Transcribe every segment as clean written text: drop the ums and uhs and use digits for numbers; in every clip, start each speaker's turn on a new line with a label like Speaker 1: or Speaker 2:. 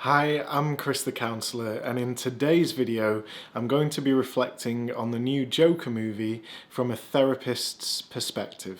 Speaker 1: Hi, I'm Chris the Counsellor, and in today's video I'm going to be reflecting on the new Joker movie from a therapist's perspective.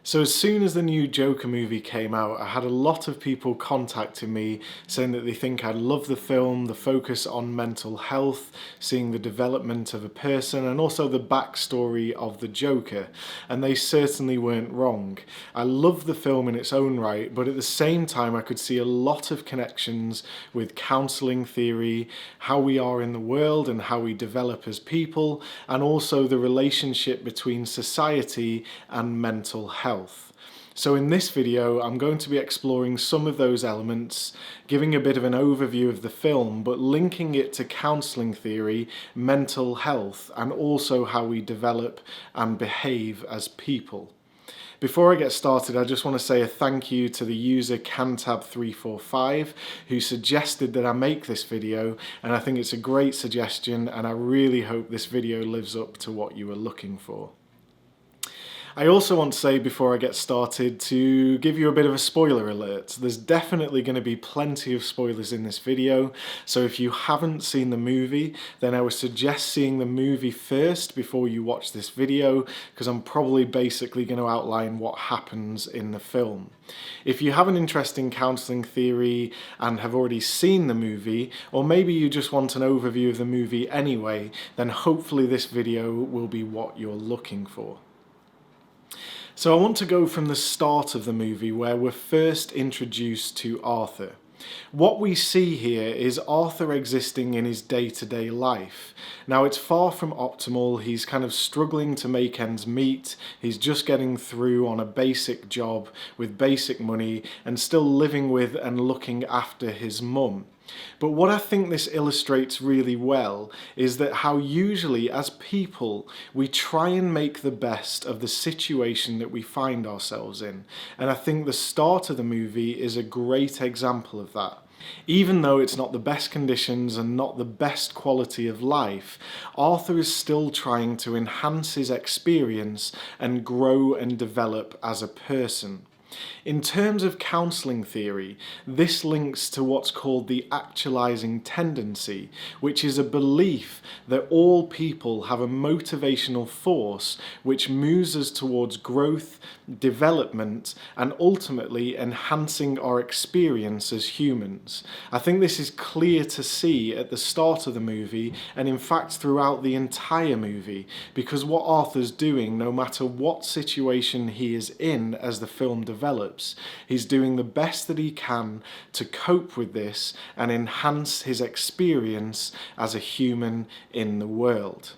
Speaker 1: So as soon as the new Joker movie came out, I had a lot of people contacting me saying that they think I love the film, the focus on mental health, seeing the development of a person and also the backstory of the Joker, and they certainly weren't wrong. I love the film in its own right, but at the same time I could see a lot of connections with counselling theory, how we are in the world and how we develop as people, and also the relationship between society and mental health. So in this video I'm going to be exploring some of those elements, giving a bit of an overview of the film, but linking it to counselling theory, mental health, and also how we develop and behave as people. Before I get started, I just want to say a thank you to the user Cantab345 who suggested that I make this video, and I think it's a great suggestion and I really hope this video lives up to what you were looking for. I also want to say before I get started to give you a bit of a spoiler alert. There's definitely going to be plenty of spoilers in this video, so if you haven't seen the movie, then I would suggest seeing the movie first before you watch this video, because I'm probably basically going to outline what happens in the film. If you have an interest in counselling theory and have already seen the movie, or maybe you just want an overview of the movie anyway, then hopefully this video will be what you're looking for. So I want to go from the start of the movie where we're first introduced to Arthur. What we see here is Arthur existing in his day-to-day life. Now it's far from optimal, he's kind of struggling to make ends meet, he's just getting through on a basic job with basic money and still living with and looking after his mum. But what I think this illustrates really well is that how usually as people we try and make the best of the situation that we find ourselves in, and I think the start of the movie is a great example of that. Even though it's not the best conditions and not the best quality of life, Arthur is still trying to enhance his experience and grow and develop as a person. In terms of counselling theory, this links to what's called the actualising tendency, which is a belief that all people have a motivational force which moves us towards growth, development, and ultimately enhancing our experience as humans. I think this is clear to see at the start of the movie, and in fact throughout the entire movie, because what Arthur's doing, no matter what situation he is in as the film develops, he's doing the best that he can to cope with this and enhance his experience as a human in the world.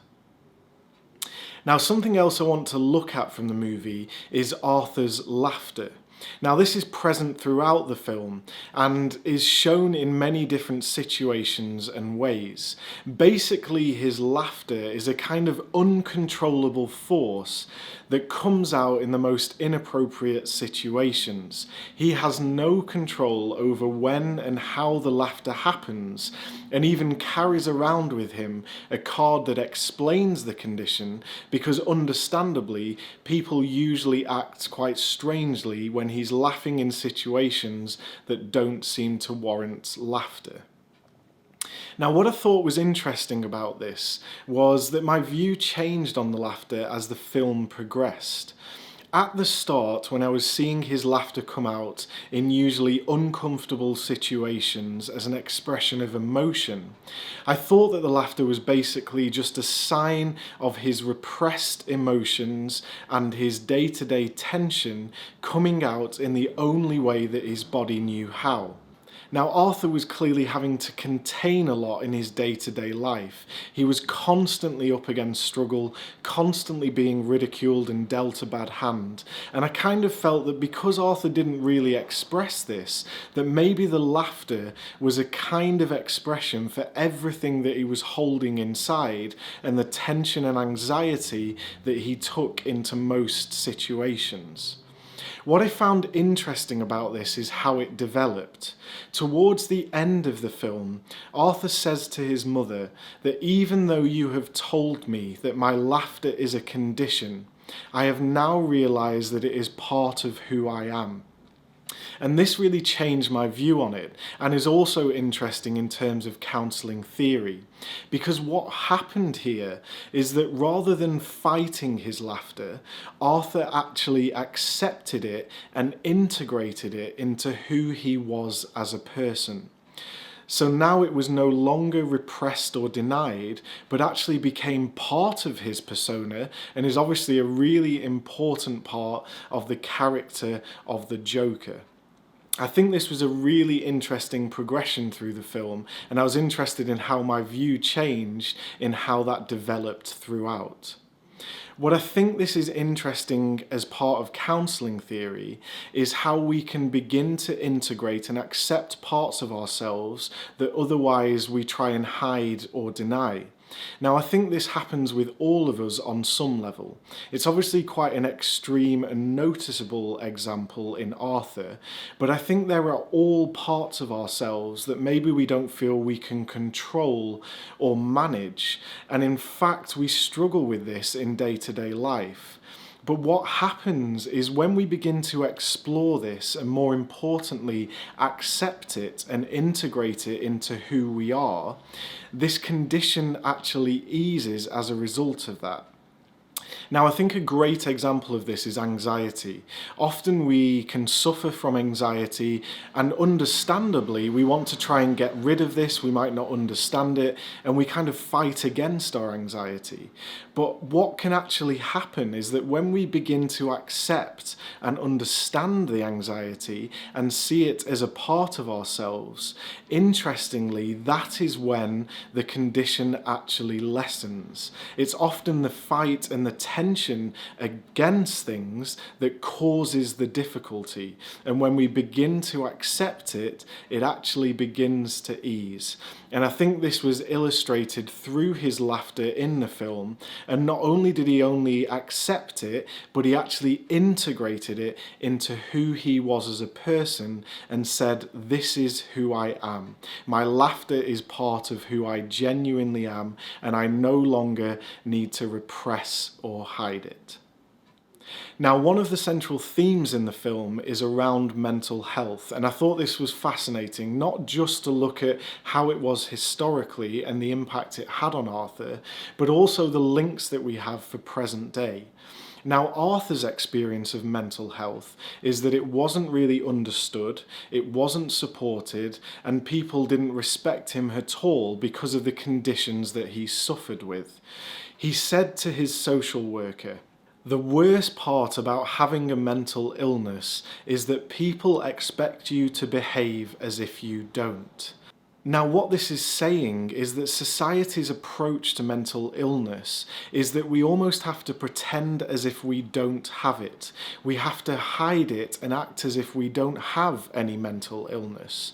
Speaker 1: Now, something else I want to look at from the movie is Arthur's laughter. Now, this is present throughout the film and is shown in many different situations and ways. Basically, his laughter is a kind of uncontrollable force that comes out in the most inappropriate situations. He has no control over when and how the laughter happens, and even carries around with him a card that explains the condition, because understandably, people usually act quite strangely when he's laughing in situations that don't seem to warrant laughter. Now, what I thought was interesting about this was that my view changed on the laughter as the film progressed. At the start, when I was seeing his laughter come out in usually uncomfortable situations as an expression of emotion, I thought that the laughter was basically just a sign of his repressed emotions and his day-to-day tension coming out in the only way that his body knew how. Now, Arthur was clearly having to contain a lot in his day-to-day life. He was constantly up against struggle, constantly being ridiculed and dealt a bad hand. And I kind of felt that because Arthur didn't really express this, that maybe the laughter was a kind of expression for everything that he was holding inside and the tension and anxiety that he took into most situations. What I found interesting about this is how it developed. Towards the end of the film, Arthur says to his mother that even though you have told me that my laughter is a condition, I have now realised that it is part of who I am. And this really changed my view on it, and is also interesting in terms of counselling theory. Because what happened here is that rather than fighting his laughter, Arthur actually accepted it and integrated it into who he was as a person. So now it was no longer repressed or denied, but actually became part of his persona, and is obviously a really important part of the character of the Joker. I think this was a really interesting progression through the film, and I was interested in how my view changed in how that developed throughout. What I think this is interesting as part of counselling theory is how we can begin to integrate and accept parts of ourselves that otherwise we try and hide or deny. Now, I think this happens with all of us on some level. It's obviously quite an extreme and noticeable example in Arthur, but I think there are all parts of ourselves that maybe we don't feel we can control or manage, and in fact we struggle with this in day-to-day life. But what happens is when we begin to explore this, and more importantly, accept it and integrate it into who we are, this condition actually eases as a result of that. Now, I think a great example of this is anxiety. Often we can suffer from anxiety, and understandably we want to try and get rid of this. We might not understand it, and we kind of fight against our anxiety. But what can actually happen is that when we begin to accept and understand the anxiety and see it as a part of ourselves, interestingly, that is when the condition actually lessens. It's often the fight and the tension against things that causes the difficulty, and when we begin to accept it, it actually begins to ease. And I think this was illustrated through his laughter in the film, and not only did he only accept it, but he actually integrated it into who he was as a person and said, this is who I am. My laughter is part of who I genuinely am, and I no longer need to repress or hide it. Now, one of the central themes in the film is around mental health, and I thought this was fascinating, not just to look at how it was historically and the impact it had on Arthur, but also the links that we have for present day. Now, Arthur's experience of mental health is that it wasn't really understood, it wasn't supported, and people didn't respect him at all because of the conditions that he suffered with. He said to his social worker, "The worst part about having a mental illness is that people expect you to behave as if you don't." Now, what this is saying is that society's approach to mental illness is that we almost have to pretend as if we don't have it. We have to hide it and act as if we don't have any mental illness.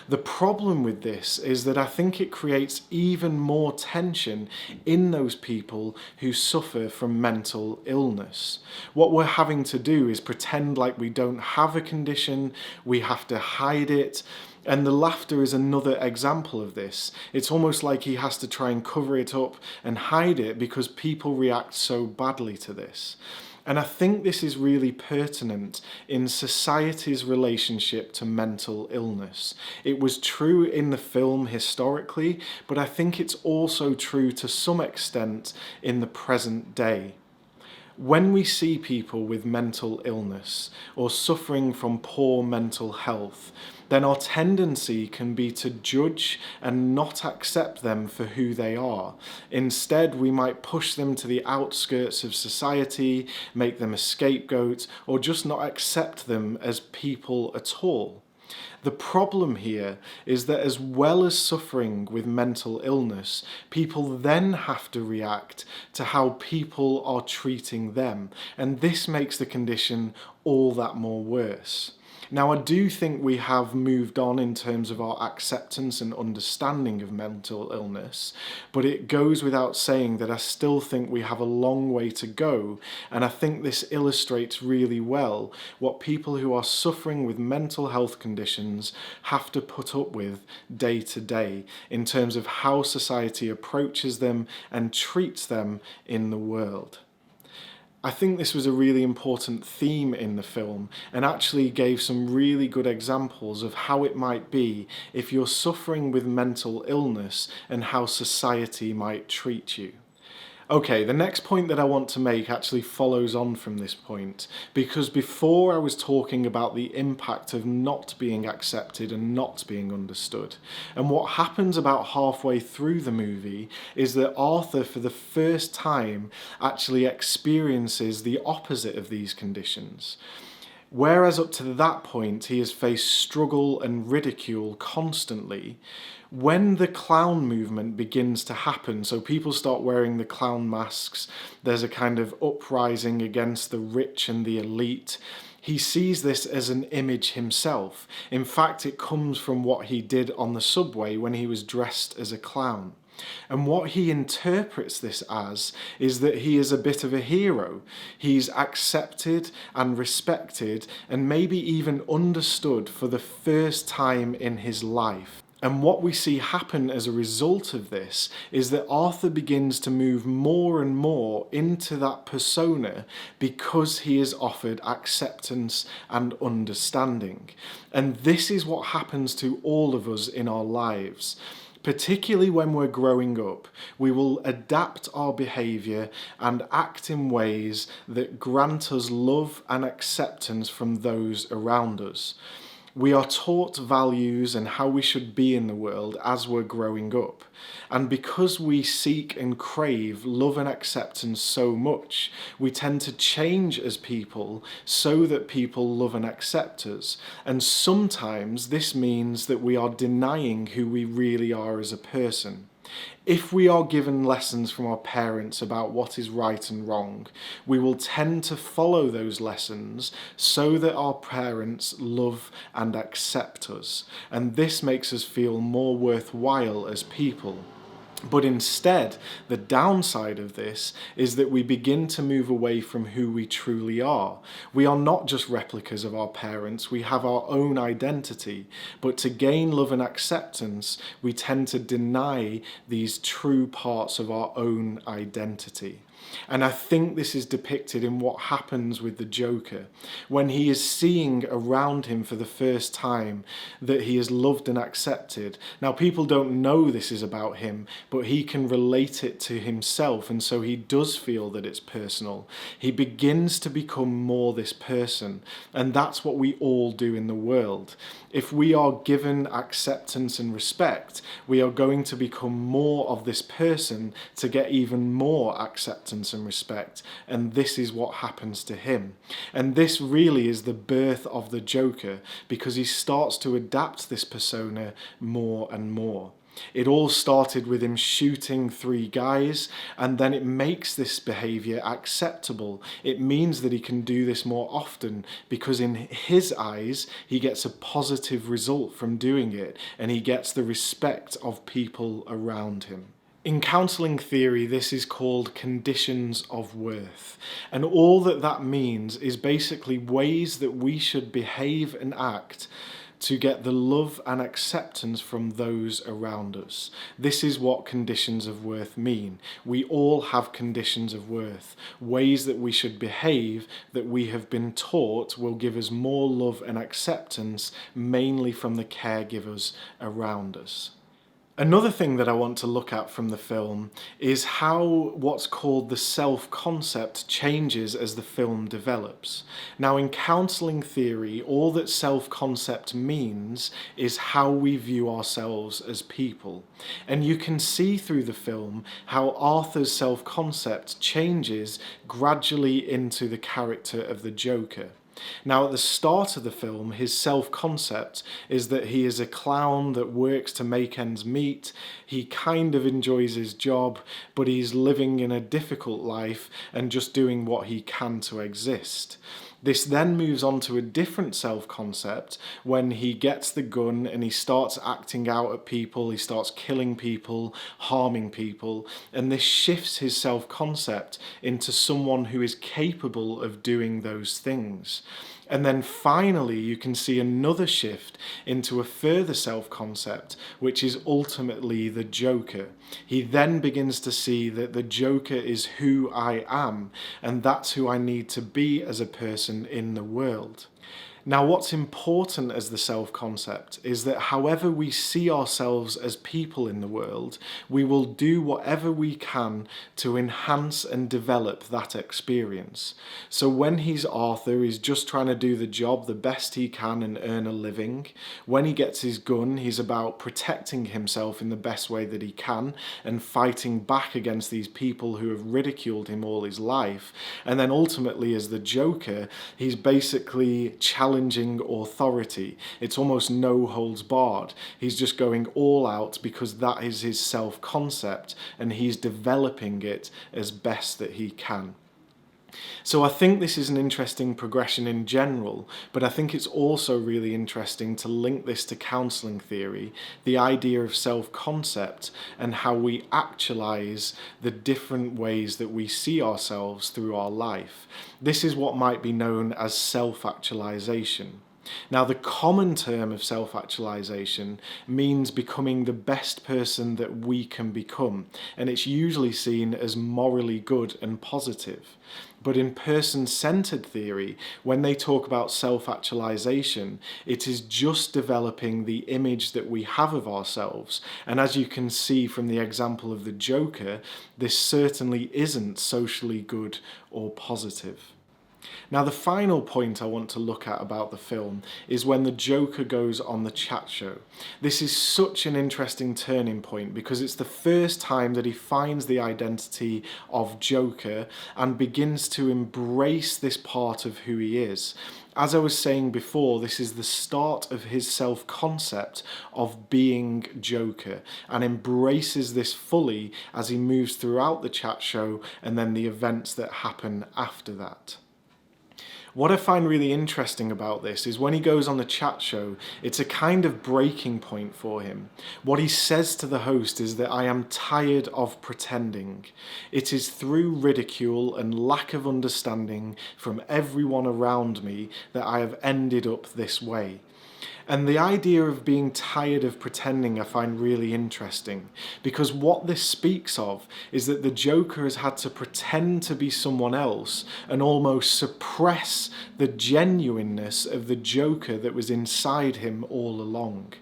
Speaker 1: The problem with this is that I think it creates even more tension in those people who suffer from mental illness. What we're having to do is pretend like we don't have a condition, we have to hide it. And the laughter is another example of this. It's almost like he has to try and cover it up and hide it because people react so badly to this. And I think this is really pertinent in society's relationship to mental illness. It was true in the film historically, but I think it's also true to some extent in the present day. When we see people with mental illness or suffering from poor mental health, then our tendency can be to judge and not accept them for who they are. Instead, we might push them to the outskirts of society, make them a scapegoat, or just not accept them as people at all. The problem here is that as well as suffering with mental illness, people then have to react to how people are treating them, and this makes the condition all that more worse. Now, I do think we have moved on in terms of our acceptance and understanding of mental illness, but it goes without saying that I still think we have a long way to go, and I think this illustrates really well what people who are suffering with mental health conditions have to put up with day to day in terms of how society approaches them and treats them in the world. I think this was a really important theme in the film and actually gave some really good examples of how it might be if you're suffering with mental illness and how society might treat you. Okay, the next point that I want to make actually follows on from this point, because before I was talking about the impact of not being accepted and not being understood. And what happens about halfway through the movie is that Arthur, for the first time, actually experiences the opposite of these conditions. Whereas up to that point he has faced struggle and ridicule constantly, when the clown movement begins to happen, so people start wearing the clown masks, there's a kind of uprising against the rich and the elite, he sees this as an image himself. In fact, it comes from what he did on the subway when he was dressed as a clown. And what he interprets this as is that he is a bit of a hero. He's accepted and respected and maybe even understood for the first time in his life. And what we see happen as a result of this is that Arthur begins to move more and more into that persona because he is offered acceptance and understanding. And this is what happens to all of us in our lives. Particularly when we're growing up, we will adapt our behaviour and act in ways that grant us love and acceptance from those around us. We are taught values and how we should be in the world as we're growing up. And because we seek and crave love and acceptance so much, we tend to change as people so that people love and accept us. And sometimes this means that we are denying who we really are as a person. If we are given lessons from our parents about what is right and wrong, we will tend to follow those lessons so that our parents love and accept us. And this makes us feel more worthwhile as people. But instead, the downside of this is that we begin to move away from who we truly are. We are not just replicas of our parents, we have our own identity. But to gain love and acceptance, we tend to deny these true parts of our own identity. And I think this is depicted in what happens with the Joker, when he is seeing around him for the first time that he is loved and accepted. Now, people don't know this is about him, but he can relate it to himself, and so he does feel that it's personal. He begins to become more this person, and that's what we all do in the world. If we are given acceptance and respect, we are going to become more of this person to get even more acceptance and respect, and this is what happens to him. And this really is the birth of the Joker, because he starts to adapt this persona more and more. It all started with him shooting 3 guys, and then it makes this behaviour acceptable. It means that he can do this more often because in his eyes he gets a positive result from doing it, and he gets the respect of people around him. In counselling theory, this is called conditions of worth. And all that means is basically ways that we should behave and act to get the love and acceptance from those around us. This is what conditions of worth mean. We all have conditions of worth, ways that we should behave that we have been taught will give us more love and acceptance, mainly from the caregivers around us. Another thing that I want to look at from the film is how what's called the self-concept changes as the film develops. Now, in counselling theory, all that self-concept means is how we view ourselves as people. And you can see through the film how Arthur's self-concept changes gradually into the character of the Joker. Now, at the start of the film, his self-concept is that he is a clown that works to make ends meet. He kind of enjoys his job, but he's living in a difficult life and just doing what he can to exist. This then moves on to a different self-concept when he gets the gun and he starts acting out at people, he starts killing people, harming people, and this shifts his self-concept into someone who is capable of doing those things. And then finally, you can see another shift into a further self-concept, which is ultimately the Joker. He then begins to see that the Joker is who I am, and that's who I need to be as a person in the world. Now, what's important as the self-concept is that however we see ourselves as people in the world, we will do whatever we can to enhance and develop that experience. So when he's Arthur, he's just trying to do the job the best he can and earn a living. When he gets his gun, he's about protecting himself in the best way that he can and fighting back against these people who have ridiculed him all his life. And then ultimately, as the Joker, he's basically challenging authority. It's almost no holds barred. He's just going all out because that is his self-concept and he's developing it as best that he can. So I think this is an interesting progression in general, but I think it's also really interesting to link this to counselling theory, the idea of self-concept and how we actualise the different ways that we see ourselves through our life. This is what might be known as self-actualisation. Now, the common term of self-actualization means becoming the best person that we can become, and it's usually seen as morally good and positive. But in person-centred theory, when they talk about self-actualization, it is just developing the image that we have of ourselves. And as you can see from the example of the Joker, this certainly isn't socially good or positive. Now, the final point I want to look at about the film is when the Joker goes on the chat show. This is such an interesting turning point because it's the first time that he finds the identity of Joker and begins to embrace this part of who he is. As I was saying before, this is the start of his self-concept of being Joker and embraces this fully as he moves throughout the chat show and then the events that happen after that. What I find really interesting about this is when he goes on the chat show, it's a kind of breaking point for him. What he says to the host is that I am tired of pretending. It is through ridicule and lack of understanding from everyone around me that I have ended up this way. And the idea of being tired of pretending I find really interesting, because what this speaks of is that the Joker has had to pretend to be someone else and almost suppress the genuineness of the Joker that was inside him all along.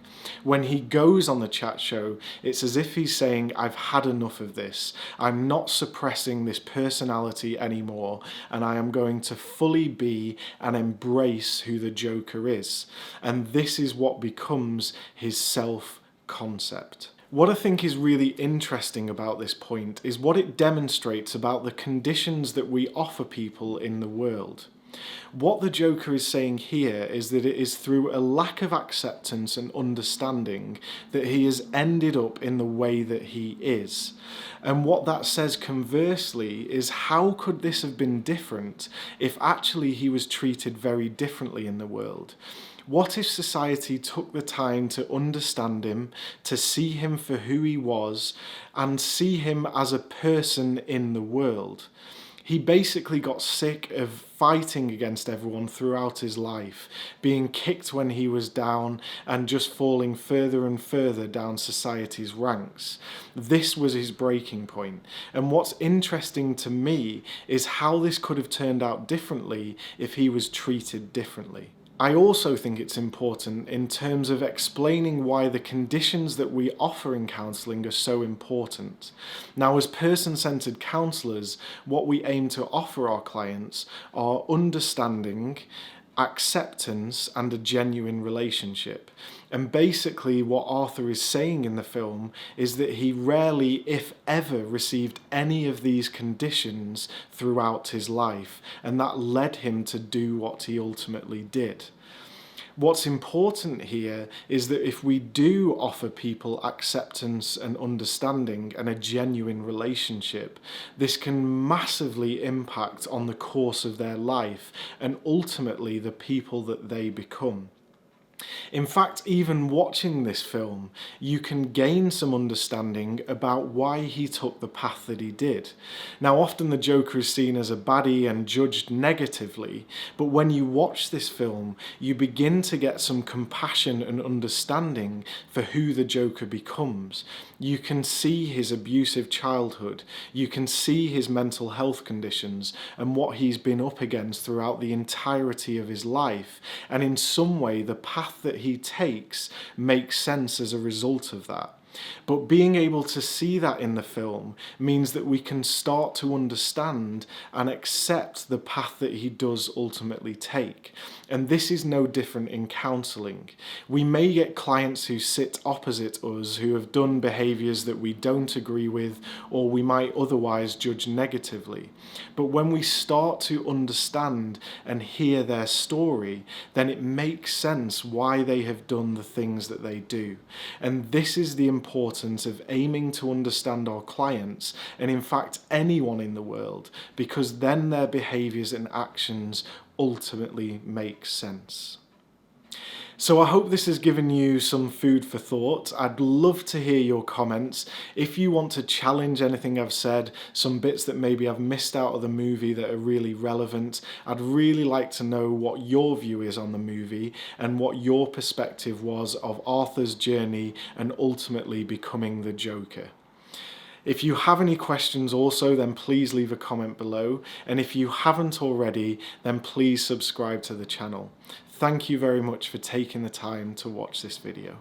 Speaker 1: When he goes on the chat show, it's as if he's saying, I've had enough of this. I'm not suppressing this personality anymore, and I am going to fully be and embrace who the Joker is. And this is what becomes his self-concept. What I think is really interesting about this point is what it demonstrates about the conditions that we offer people in the world. What the Joker is saying here is that it is through a lack of acceptance and understanding that he has ended up in the way that he is. And what that says conversely is how could this have been different if actually he was treated very differently in the world? What if society took the time to understand him, to see him for who he was, and see him as a person in the world? He basically got sick of fighting against everyone throughout his life, being kicked when he was down and just falling further and further down society's ranks. This was his breaking point. And what's interesting to me is how this could have turned out differently if he was treated differently. I also think it's important in terms of explaining why the conditions that we offer in counselling are so important. Now, as person-centred counsellors, what we aim to offer our clients are understanding, acceptance, and a genuine relationship. And basically what Arthur is saying in the film is that he rarely, if ever, received any of these conditions throughout his life, and that led him to do what he ultimately did. What's important here is that if we do offer people acceptance and understanding and a genuine relationship, this can massively impact on the course of their life and ultimately the people that they become. In fact, even watching this film, you can gain some understanding about why he took the path that he did. Now, often the Joker is seen as a baddie and judged negatively, but when you watch this film, you begin to get some compassion and understanding for who the Joker becomes. You can see his abusive childhood, you can see his mental health conditions and what he's been up against throughout the entirety of his life, and in some way the path that he takes makes sense as a result of that. But being able to see that in the film means that we can start to understand and accept the path that he does ultimately take. And this is no different in counselling. We may get clients who sit opposite us, who have done behaviours that we don't agree with, or we might otherwise judge negatively. But when we start to understand and hear their story, then it makes sense why they have done the things that they do. And this is the importance of aiming to understand our clients, and in fact anyone in the world, because then their behaviours and actions ultimately make sense. So I hope this has given you some food for thought. I'd love to hear your comments. If you want to challenge anything I've said, some bits that maybe I've missed out of the movie that are really relevant, I'd really like to know what your view is on the movie and what your perspective was of Arthur's journey and ultimately becoming the Joker. If you have any questions also, then please leave a comment below. And if you haven't already, then please subscribe to the channel. Thank you very much for taking the time to watch this video.